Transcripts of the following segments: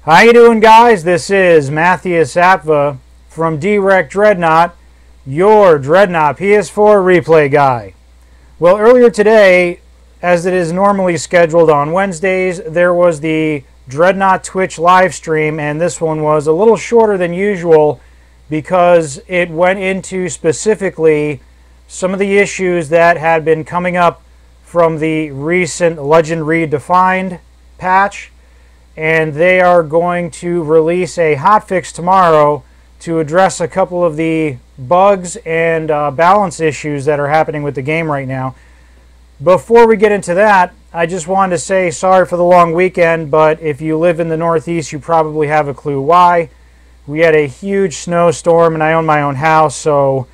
How you doing, guys? This is Matthias Apva from Dreadnought, your Dreadnought PS4 replay guy. Well, earlier today, as it is normally scheduled on Wednesdays, there was the Dreadnought Twitch live stream, and this one was a little shorter than usual because it went into specifically some of the issues that had been coming up from the recent Legend Redefined patch. And they are going to release a hotfix tomorrow to address a couple of the bugs and balance issues that are happening with the game right now. Before we get into that, I just wanted to say sorry for the long weekend, but if you live in the Northeast, you probably have a clue why. We had a huge snowstorm, and I own my own house, so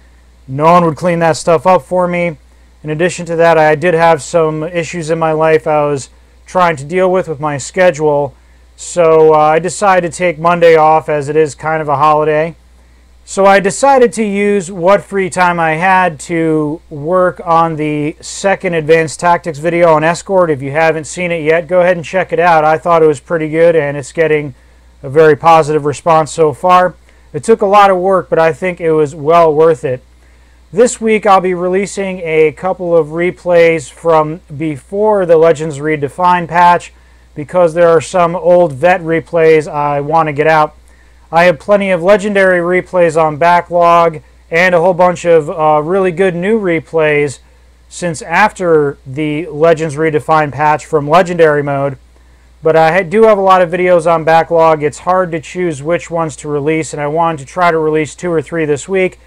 no one would clean that stuff up for me. In addition to that, I did have some issues in my life I was trying to deal with my schedule. So I decided to take Monday off as it is kind of a holiday. So I decided to use what free time I had to work on the second advanced tactics video on Escort. If you haven't seen it yet, go ahead and check it out. I thought it was pretty good, and it's getting a very positive response so far. It took a lot of work, but I think it was well worth it. This week I'll be releasing a couple of replays from before the Legends Redefined patch, because there are some old vet replays I want to get out. I have plenty of legendary replays on backlog and a whole bunch of really good new replays since after the Legends Redefined patch from legendary mode. But I do have a lot of videos on backlog. It's hard to choose which ones to release, and I wanted to try to release 2 or 3 this week,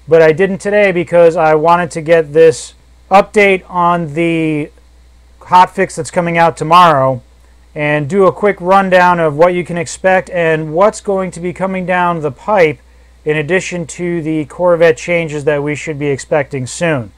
but I didn't today because I wanted to get this update on the hotfix that's coming out tomorrow and do a quick rundown of what you can expect and what's going to be coming down the pipe in addition to the Corvette changes that we should be expecting soon.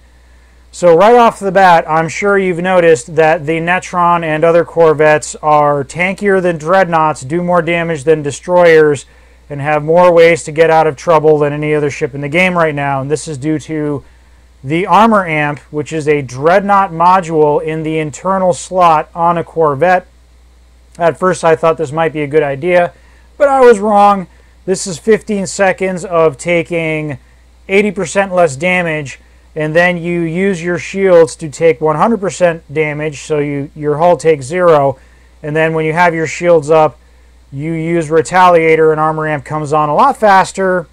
So right off the bat, I'm sure you've noticed that the Netron and other Corvettes are tankier than Dreadnoughts, do more damage than destroyers, and have more ways to get out of trouble than any other ship in the game right now. And this is due to the Armor Amp, which is a Dreadnought module in the internal slot on a Corvette. At first I thought this might be a good idea, but I was wrong. This is 15 seconds of taking 80% less damage, and then you use your shields to take 100% damage, so your hull takes 0, and then when you have your shields up, you use Retaliator, and Armor Amp comes on a lot faster,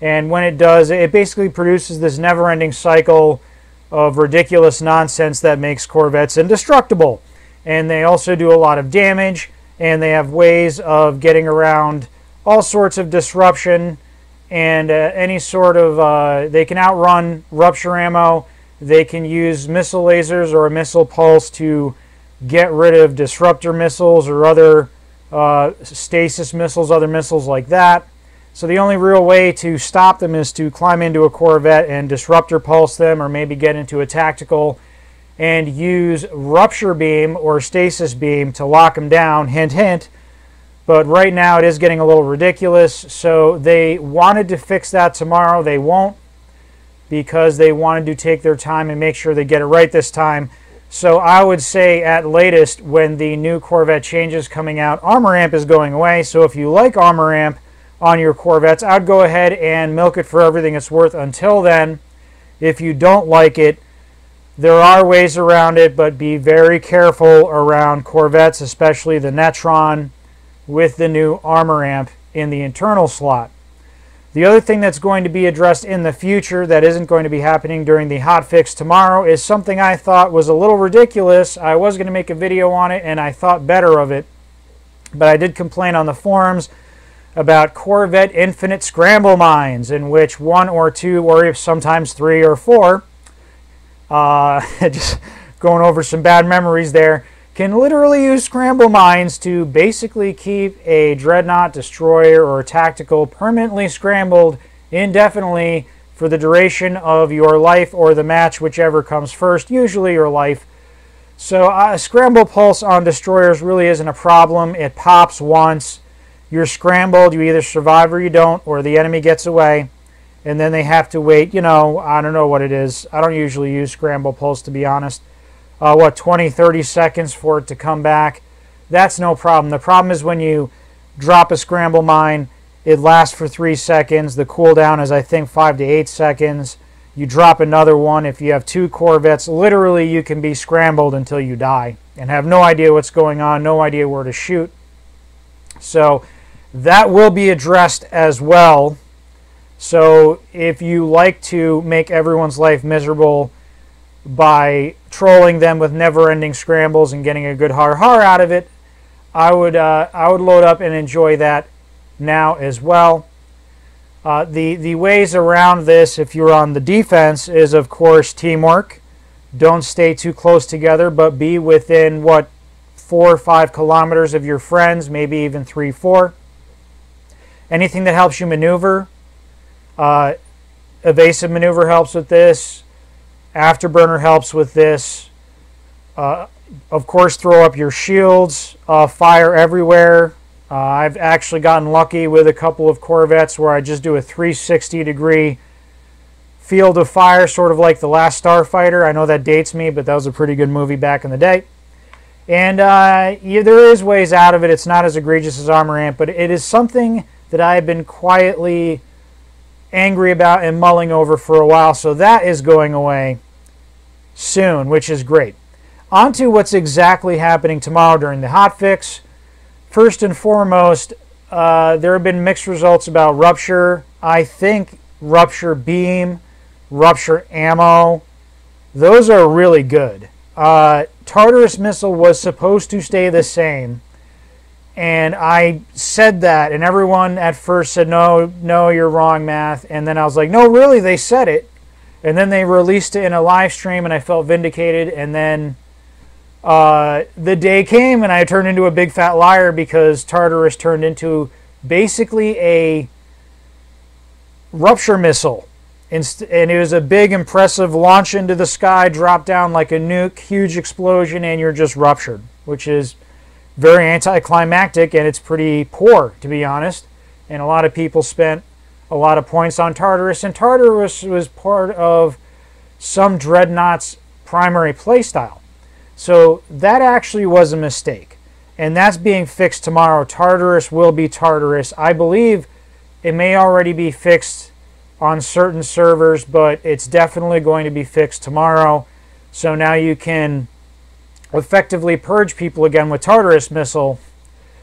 and when it does, it basically produces this never-ending cycle of ridiculous nonsense that makes Corvettes indestructible. And they also do a lot of damage, and they have ways of getting around all sorts of disruption and any sort of, they can outrun rupture ammo, they can use missile lasers or a missile pulse to get rid of disruptor missiles or other stasis missiles, other missiles like that. So the only real way to stop them is to climb into a Corvette and disruptor pulse them, or maybe get into a tactical and use Rupture Beam or Stasis Beam to lock them down, hint hint. But right now it is getting a little ridiculous, so they wanted to fix that tomorrow. They won't, because they wanted to take their time and make sure they get it right this time. So I would say at latest, when the new Corvette changes coming out, Armor Amp is going away. So if you like Armor Amp on your Corvettes, I'd go ahead and milk it for everything it's worth until then. If you don't like it, there are ways around it, but be very careful around Corvettes, especially the Netron with the new Armor Amp in the internal slot. The other thing that's going to be addressed in the future that isn't going to be happening during the hotfix tomorrow is something I thought was a little ridiculous. I was going to make a video on it, and I thought better of it, but I did complain on the forums about Corvette Infinite Scramble Mines, in which 1 or 2 or sometimes 3 or 4 just going over some bad memories there, can literally use scramble mines to basically keep a Dreadnought, destroyer, or tactical permanently scrambled indefinitely for the duration of your life or the match, whichever comes first, usually your life. So a scramble pulse on destroyers really isn't a problem. It pops once. You're scrambled. You either survive or you don't, or the enemy gets away. And then they have to wait, I don't know what it is. I don't usually use scramble pulse, to be honest. 20, 30 seconds for it to come back. That's no problem. The problem is when you drop a scramble mine. It lasts for 3 seconds. The cooldown is, I think, 5 to 8 seconds. You drop another one. If you have 2 Corvettes, literally you can be scrambled until you die and have no idea what's going on, no idea where to shoot. So that will be addressed as well. So if you like to make everyone's life miserable by trolling them with never-ending scrambles and getting a good har-har out of it, I would load up and enjoy that now as well. The ways around this, if you're on the defense, is of course teamwork. Don't stay too close together, but be within 4 or 5 kilometers of your friends, maybe even 3, 4. Anything that helps you maneuver. Evasive maneuver helps with this. Afterburner helps with this. Of course, throw up your shields. Fire everywhere. I've actually gotten lucky with a couple of Corvettes where I just do a 360-degree field of fire, sort of like The Last Starfighter. I know that dates me, but that was a pretty good movie back in the day. And there is ways out of it. It's not as egregious as Armor Ant, but it is something that I've been quietly angry about and mulling over for a while. So that is going away soon, which is great. On to what's exactly happening tomorrow during the hotfix. First and foremost, there have been mixed results about Rupture. I think Rupture Beam, Rupture Ammo, those are really good. Tartarus Missile was supposed to stay the same, and I said that, and everyone at first said, no, you're wrong, Math. And then I was like, no, really, they said it. And then they released it in a live stream, and I felt vindicated, and then the day came and I turned into a big fat liar because Tartarus turned into basically a Rupture Missile. And it was a big, impressive launch into the sky, drop down like a nuke, huge explosion, and you're just ruptured, which is very anticlimactic, and it's pretty poor, to be honest. And a lot of people spent a lot of points on Tartarus, and Tartarus was part of some Dreadnought's primary playstyle. So that actually was a mistake, and that's being fixed tomorrow. Tartarus will be Tartarus. I believe it may already be fixed on certain servers, but it's definitely going to be fixed tomorrow. So now you can effectively purge people again with Tartarus Missile,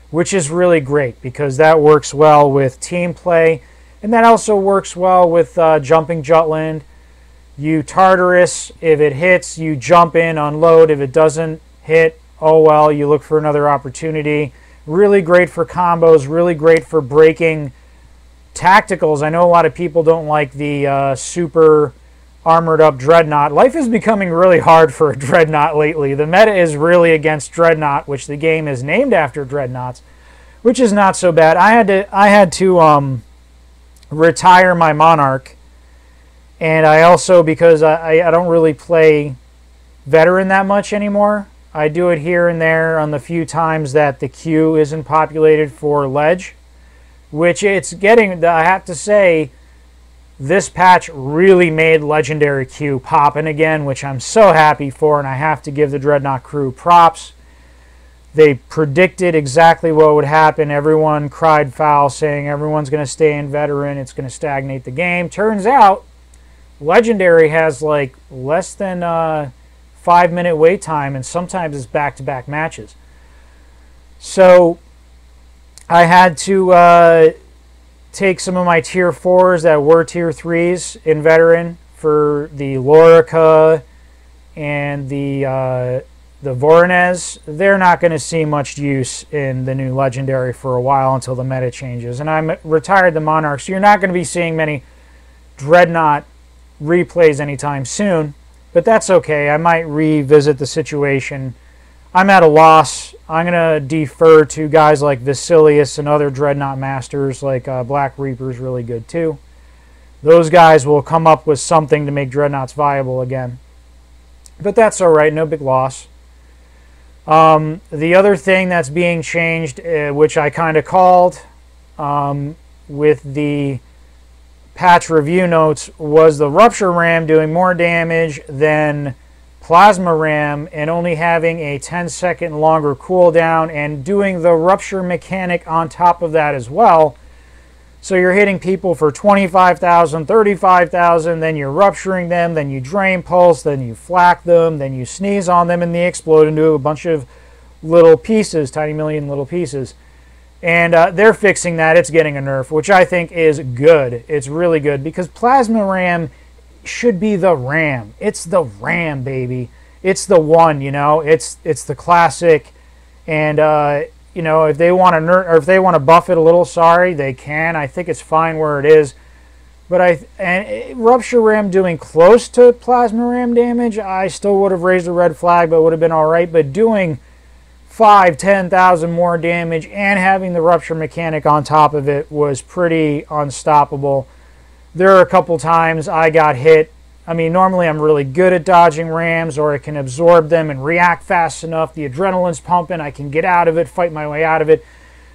which is really great because that works well with team play, and that also works well with jumping Jutland. You Tartarus, if it hits, you jump in, unload. If it doesn't hit, oh well, you look for another opportunity. Really great for combos, really great for breaking tacticals. I know a lot of people don't like the super armored up Dreadnought. Life is becoming really hard for a Dreadnought lately. The meta is really against Dreadnought, which the game is named after Dreadnoughts, which is not so bad. I had to retire my Monarch. And I also, because I don't really play Veteran that much anymore, I do it here and there on the few times that the queue isn't populated for Ledge, which it's getting, I have to say, this patch really made Legendary queue popping again, which I'm so happy for, and I have to give the Dreadnought crew props. They predicted exactly what would happen. Everyone cried foul, saying everyone's going to stay in Veteran, it's going to stagnate the game. Turns out, Legendary has like less than 5-minute wait time, and sometimes it's back-to-back matches. So I had to take some of my tier 4s that were tier 3s in Veteran for the Lorica and the Voronezh. They're not going to see much use in the new Legendary for a while until the meta changes. And I retired the Monarch, so you're not going to be seeing many Dreadnought replays anytime soon, but that's okay. I might revisit the situation. I'm at a loss. I'm going to defer to guys like Vasilius and other Dreadnought masters, like Black Reaper's really good too. Those guys will come up with something to make Dreadnoughts viable again. But that's alright, no big loss. The other thing that's being changed, which I kind of called with the patch review notes, was the Rupture Ram doing more damage than plasma RAM and only having a 10-second longer cooldown and doing the rupture mechanic on top of that as well. So you're hitting people for 25,000, 35,000, then you're rupturing them, then you drain pulse, then you flak them, then you sneeze on them and they explode into a bunch of little pieces, tiny million little pieces. And they're fixing that. It's getting a nerf, which I think is good. It's really good because plasma RAM should be the RAM. It's the RAM, baby. It's the one, you know. It's the classic. And you know, if they want to nerf, or if they want to buff it a little, sorry, they can. I think it's fine where it is. But rupture RAM doing close to plasma RAM damage, I still would have raised a red flag, but would have been all right. But doing 5,000, 10,000 more damage and having the rupture mechanic on top of it was pretty unstoppable. There are a couple times I got hit. I mean, normally I'm really good at dodging rams, or I can absorb them and react fast enough. The adrenaline's pumping. I can get out of it, fight my way out of it.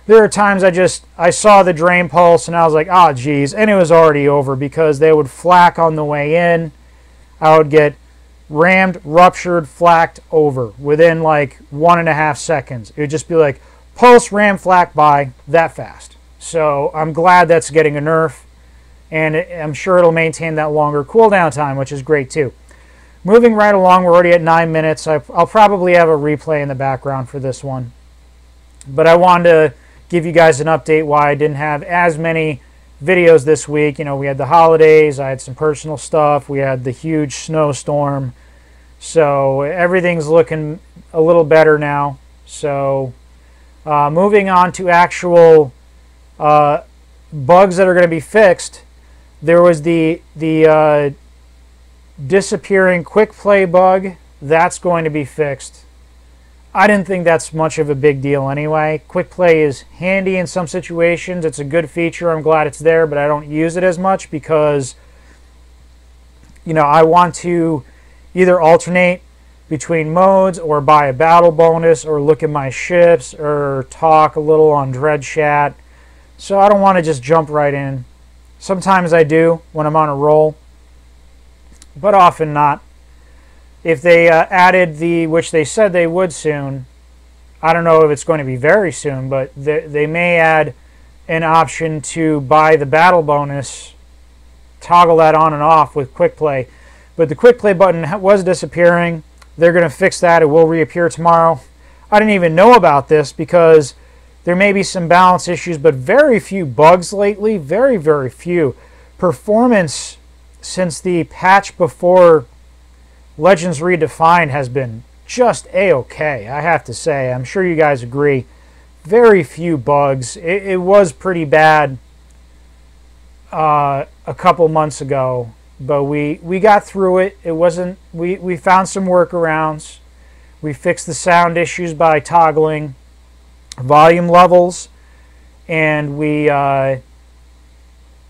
There are times I saw the drain pulse and I was like, oh, geez. And it was already over because they would flak on the way in. I would get rammed, ruptured, flaked, over within like 1.5 seconds. It would just be like pulse, ram, flak, by that fast. So I'm glad that's getting a nerf. And I'm sure it'll maintain that longer cooldown time, which is great too. Moving right along, we're already at 9 minutes. I'll probably have a replay in the background for this one. But I wanted to give you guys an update why I didn't have as many videos this week. You know, we had the holidays, I had some personal stuff, we had the huge snowstorm. So everything's looking a little better now. So moving on to actual bugs that are going to be fixed. There was the disappearing quick play bug. That's going to be fixed. I didn't think that's much of a big deal anyway. Quick play is handy in some situations. It's a good feature. I'm glad it's there, but I don't use it as much because, you know, I want to either alternate between modes or buy a battle bonus or look at my ships or talk a little on Dread Chat. So I don't want to just jump right in. Sometimes I do when I'm on a roll, but often not. If they added which they said they would soon, I don't know if it's going to be very soon, but they may add an option to buy the battle bonus, toggle that on and off with quick play. But the quick play button was disappearing. They're going to fix that. It will reappear tomorrow. I didn't even know about this because there may be some balance issues, but very few bugs lately. Very, very few. Performance since the patch before Legends Redefined has been just A-okay, I have to say. I'm sure you guys agree. Very few bugs. It was pretty bad a couple months ago, but we got through it. It wasn't. We found some workarounds. We fixed the sound issues by toggling volume levels, and we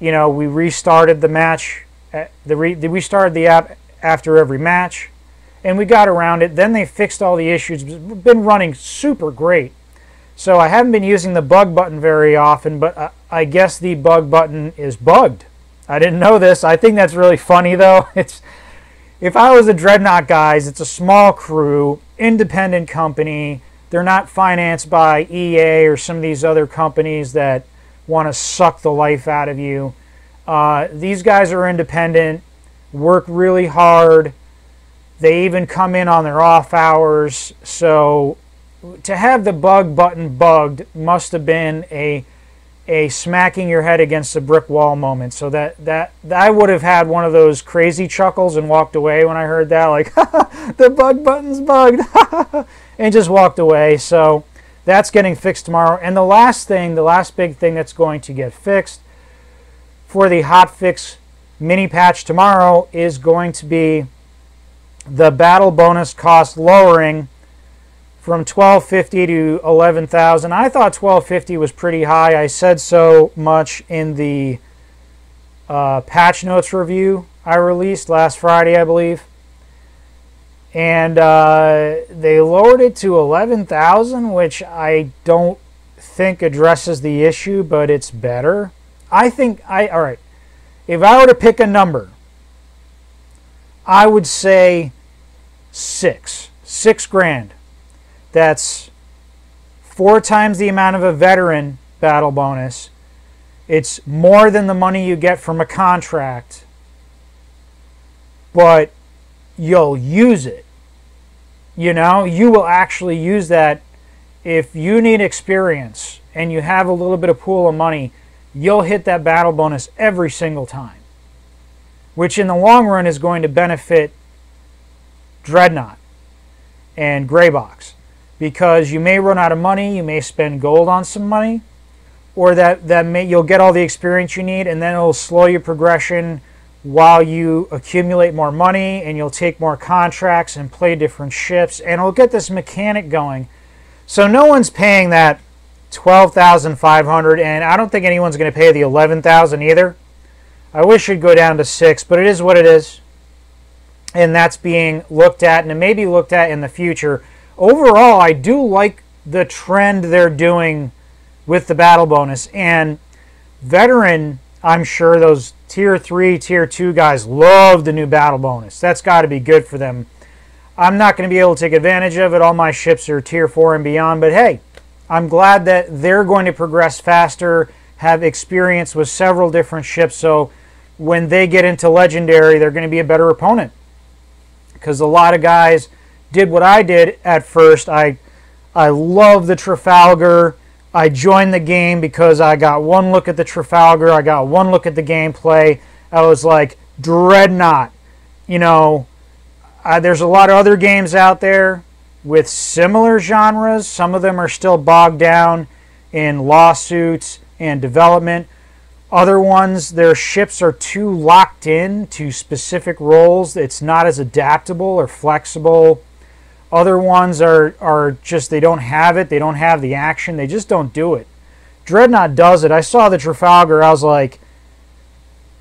restarted the match. We restarted the app after every match, and we got around it. Then they fixed all the issues. It's been running super great. So I haven't been using the bug button very often, but I guess the bug button is bugged. I didn't know this. I think that's really funny, though. If I was a Dreadnought guys, it's a small crew, independent company. They're not financed by EA or some of these other companies that want to suck the life out of you. These guys are independent, work really hard. They even come in on their off hours. So to have the bug button bugged must have been a smacking your head against a brick wall moment. So that I would have had one of those crazy chuckles and walked away when I heard that, like, the bug button's bugged, and just walked away. So that's getting fixed tomorrow. And the last big thing that's going to get fixed for the Hotfix mini patch tomorrow is going to be the battle bonus cost lowering from $12.50 to $11,000. I thought $12.50 was pretty high. I said so much in the patch notes review I released last Friday, I believe. And they lowered it to $11,000, which I don't think addresses the issue, but it's better. All right, if I were to pick a number, I would say Six grand. That's 4 times the amount of a veteran battle bonus. It's more than the money you get from a contract, but you'll use it. You know, you will actually use that. If you need experience and you have a little bit of pool of money, you'll hit that battle bonus every single time, which in the long run is going to benefit Dreadnought and Greybox, because you may run out of money, you may spend gold on some money, or you'll get all the experience you need, and then it'll slow your progression while you accumulate more money, and you'll take more contracts and play different ships, and it'll get this mechanic going. So no one's paying that $12,500, and I don't think anyone's going to pay the $11,000 either. I wish it'd go down to 6, but it is what it is, and that's being looked at, and it may be looked at in the future. Overall, I do like the trend they're doing with the battle bonus, and veteran, I'm sure those tier 3, tier 2 guys love the new battle bonus. That's got to be good for them. I'm not going to be able to take advantage of it. All my ships are tier 4 and beyond, but hey, I'm glad that they're going to progress faster, have experience with several different ships, so when they get into legendary, they're going to be a better opponent. Because a lot of guys did what I did at first. I love the Trafalgar. I joined the game because I got one look at the Trafalgar. I got one look at the gameplay. I was like, Dreadnought. You know, there's a lot of other games out there with similar genres. Some of them are still bogged down in lawsuits and development. Other ones, their ships are too locked in to specific roles. It's not as adaptable or flexible. Other ones are just, they don't have it. They don't have the action. They just don't do it. Dreadnought does it. I saw the Trafalgar. I was like,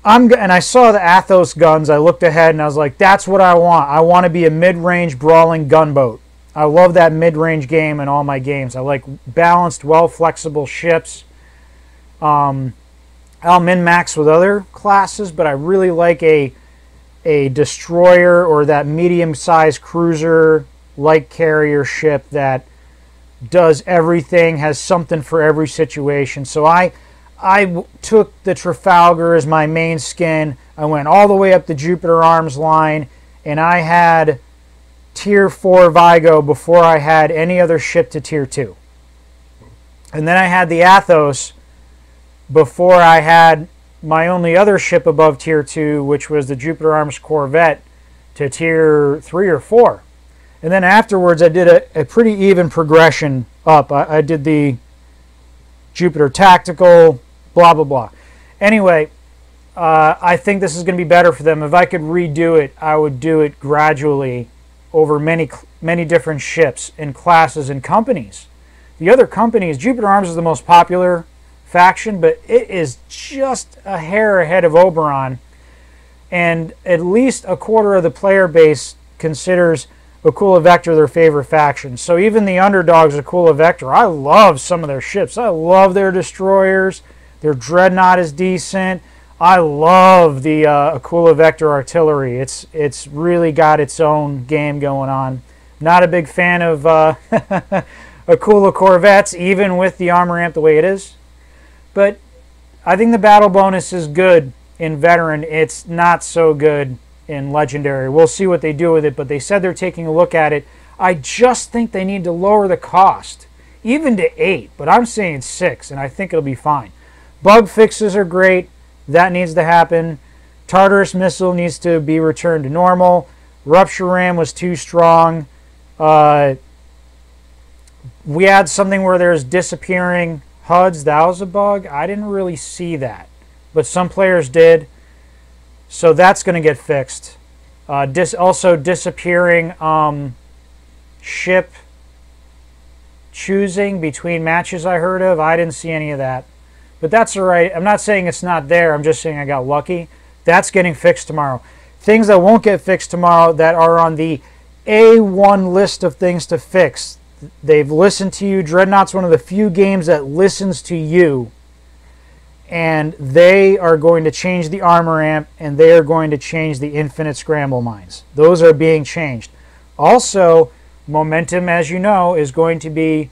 and I saw the Athos guns. I looked ahead and I was like, that's what I want. I want to be a mid-range brawling gunboat. I love that mid-range game in all my games. I like balanced, well-flexible ships. I'll min-max with other classes, but I really like a destroyer or that medium-sized cruiser light carrier ship that does everything, has something for every situation. So I took the Trafalgar as my main skin. I went all the way up the Jupiter Arms line, and I had tier 4 Vigo before I had any other ship to tier 2. And then I had the Athos before I had my only other ship above tier 2, which was the Jupiter Arms Corvette, to tier 3 or 4. And then afterwards, I did a pretty even progression up. I did the Jupiter Tactical, blah, blah, blah. Anyway, I think this is going to be better for them. If I could redo it, I would do it gradually over many different ships and classes and companies. The other companies, Jupiter Arms is the most popular faction, but it is just a hair ahead of Oberon. And at least a quarter of the player base considers Aquila Vector their favorite faction. So even the underdogs, Aquila Vector, I love some of their ships. I love their destroyers. Their Dreadnought is decent. I love the Aquila Vector artillery. It's really got its own game going on. Not a big fan of Aquila Corvettes, even with the armor amp the way it is. But I think the battle bonus is good in Veteran. It's not so good in Legendary. We'll see what they do with it, but they said they're taking a look at it. I just think they need to lower the cost, even to 8, but I'm saying 6, and I think it'll be fine. Bug fixes are great. That needs to happen. Tartarus Missile needs to be returned to normal. Rupture Ram was too strong. We had something where there's disappearing HUDs. That was a bug. I didn't really see that, but some players did. So that's going to get fixed. Also disappearing ship choosing between matches I heard of. I didn't see any of that. But that's all right. I'm not saying it's not there. I'm just saying I got lucky. That's getting fixed tomorrow. Things that won't get fixed tomorrow that are on the A1 list of things to fix. They've listened to you. Dreadnought's one of the few games that listens to you. And they are going to change the armor amp, and they are going to change the infinite scramble mines. Those are being changed. Also, momentum, as you know, is going to be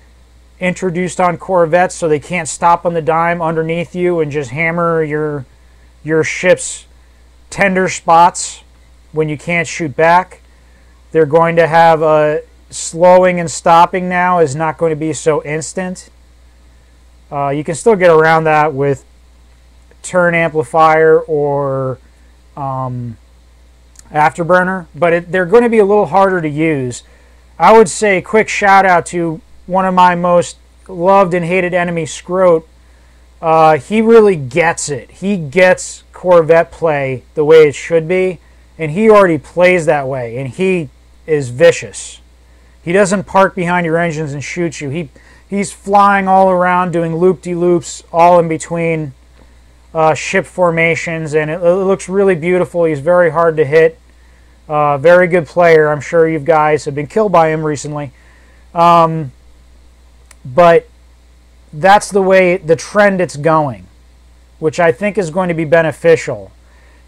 introduced on corvettes, so they can't stop on the dime underneath you and just hammer your ship's tender spots when you can't shoot back. They're going to have a slowing and stopping now is not going to be so instant. You can still get around that with turn amplifier or afterburner, but they're going to be a little harder to use. I would say quick shout out to one of my most loved and hated enemies, Scroat. He really gets it. He gets Corvette play the way it should be, and he already plays that way, and he is vicious. He doesn't park behind your engines and shoot you. He's flying all around doing loop-de-loops all in between ship formations, and it looks really beautiful. He's very hard to hit. Very good player. I'm sure you guys have been killed by him recently. But that's the way, the trend it's going, which I think is going to be beneficial.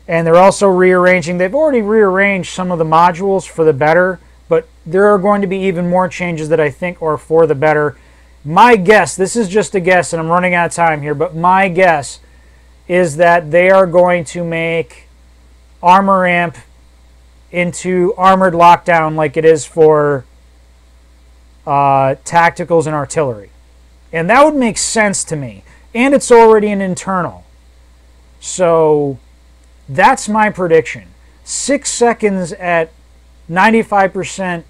And they're also rearranging. They've already rearranged some of the modules for the better, but there are going to be even more changes that I think are for the better. My guess, this is just a guess, and I'm running out of time here, but my guess is that they are going to make Armor Amp into Armored Lockdown like it is for tacticals and artillery. And that would make sense to me. And it's already an internal. So that's my prediction. 6 seconds at 95%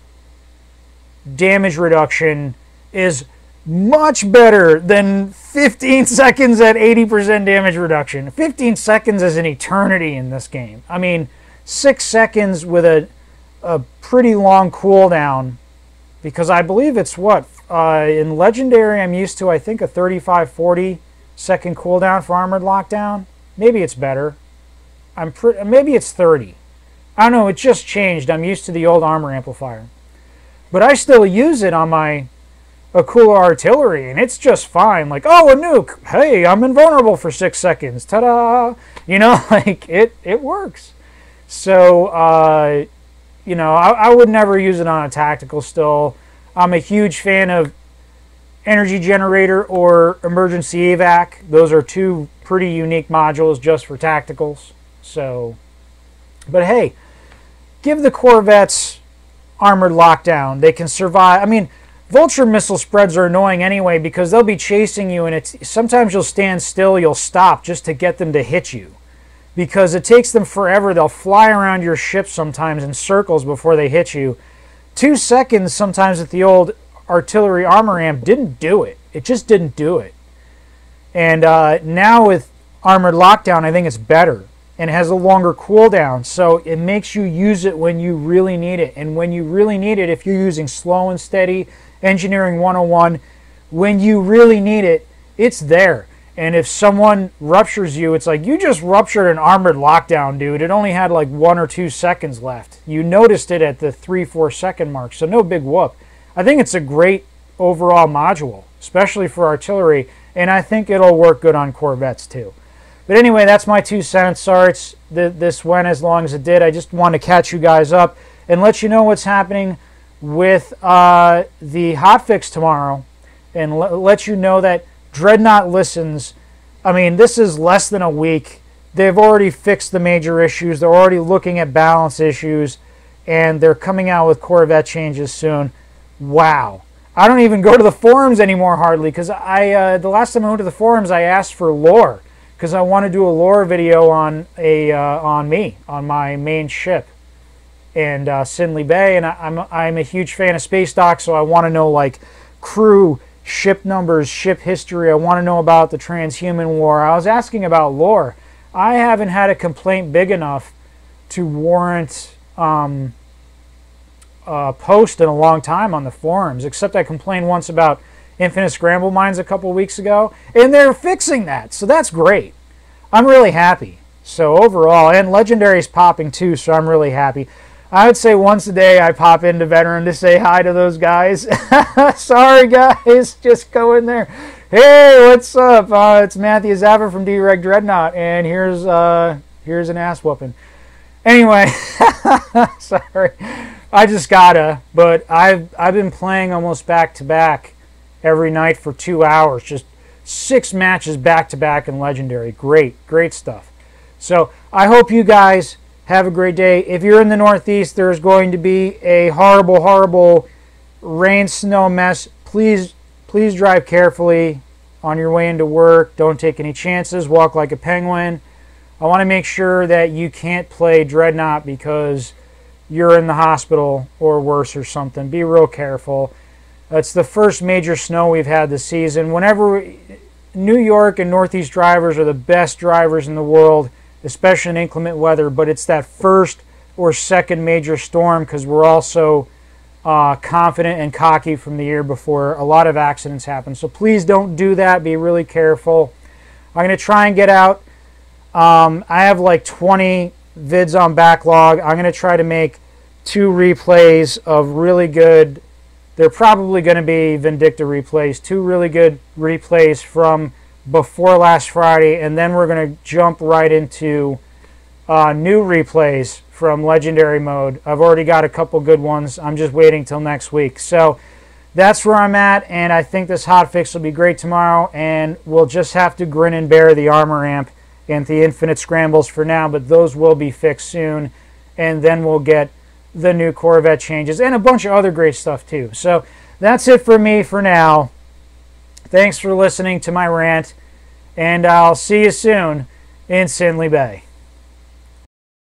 damage reduction is much better than 15 seconds at 80% damage reduction. 15 seconds is an eternity in this game. I mean, 6 seconds with a pretty long cooldown, because I believe it's what? In Legendary, I'm used to, I think, a 35-40 second cooldown for Armored Lockdown. Maybe it's better. Maybe it's 30. I don't know, it just changed. I'm used to the old armor amplifier. But I still use it on my Akula artillery, and it's just fine. Like, oh, a nuke. Hey, I'm invulnerable for 6 seconds. Ta-da! You know, like, it works. So, you know, I would never use it on a tactical still. I'm a huge fan of Energy Generator or Emergency Evac. Those are two pretty unique modules just for tacticals. So, but hey, give the Corvettes Armored Lockdown. They can survive. I mean, Vulture missile spreads are annoying anyway because they'll be chasing you, and sometimes you'll stand still, you'll stop just to get them to hit you. Because it takes them forever. They'll fly around your ship sometimes in circles before they hit you. 2 seconds sometimes at the old artillery armor amp didn't do it. It just didn't do it. And now with Armored Lockdown, I think it's better. And it has a longer cooldown. So it makes you use it when you really need it. And when you really need it, if you're using slow and steady, Engineering 101, when you really need it, it's there. And if someone ruptures you, it's like, you just ruptured an Armored Lockdown, dude. It only had like 1 or 2 seconds left. You noticed it at the 3-4 second mark, so no big whoop. I think it's a great overall module, especially for artillery, and I think it'll work good on Corvettes too. But anyway, that's my 2 cents. Sorry this went as long as it did. I just want to catch you guys up and let you know what's happening with the hotfix tomorrow, and let you know that Dreadnought listens. I mean, this is less than a week. They've already fixed the major issues. They're already looking at balance issues, and they're coming out with Corvette changes soon. Wow. I don't even go to the forums anymore hardly, because the last time I went to the forums, I asked for lore, because I want to do a lore video on on my main ship, and Sinley Bay, and I'm a huge fan of Space Dock, so I want to know like crew, ship numbers, ship history. I want to know about the Transhuman War. I was asking about lore. I haven't had a complaint big enough to warrant post in a long time on the forums, except I complained once about Infinite Scramble Mines a couple weeks ago, and they're fixing that, so that's great. I'm really happy. So overall, and Legendary's popping too, so I'm really happy. I would say once a day I pop into Veteran to say hi to those guys. Sorry guys, just go in there. Hey, what's up? It's Matthew Zappa from Direct Dreadnought, and here's an ass whooping. Anyway, sorry. I just gotta. But I've been playing almost back to back every night for 2 hours. Just 6 matches back to back in Legendary. Great stuff. So I hope you guys have a great day. If you're in the Northeast, there's going to be a horrible rain snow mess. Please drive carefully on your way into work. Don't take any chances. Walk like a penguin. I want to make sure that you can't play Dreadnought because you're in the hospital or worse or something. Be real careful. It's the first major snow we've had this season. New York and Northeast drivers are the best drivers in the world, especially in inclement weather, but it's that first or second major storm because we're also confident and cocky from the year before. A lot of accidents happen. So please don't do that. Be really careful. I'm going to try and get out. I have like 20 vids on backlog. I'm going to try to make 2 replays of really good. They're probably going to be Vindicta replays. 2 really good replays from before last Friday. And then we're going to jump right into new replays from Legendary mode. I've already got a couple good ones. I'm just waiting till next week. So that's where I'm at, and I think this hotfix will be great tomorrow, and we'll just have to grin and bear the armor amp and the infinite scrambles for now, but those will be fixed soon, and then we'll get the new Corvette changes and a bunch of other great stuff too. So that's it for me for now. Thanks for listening to my rant, and I'll see you soon in Sinley Bay.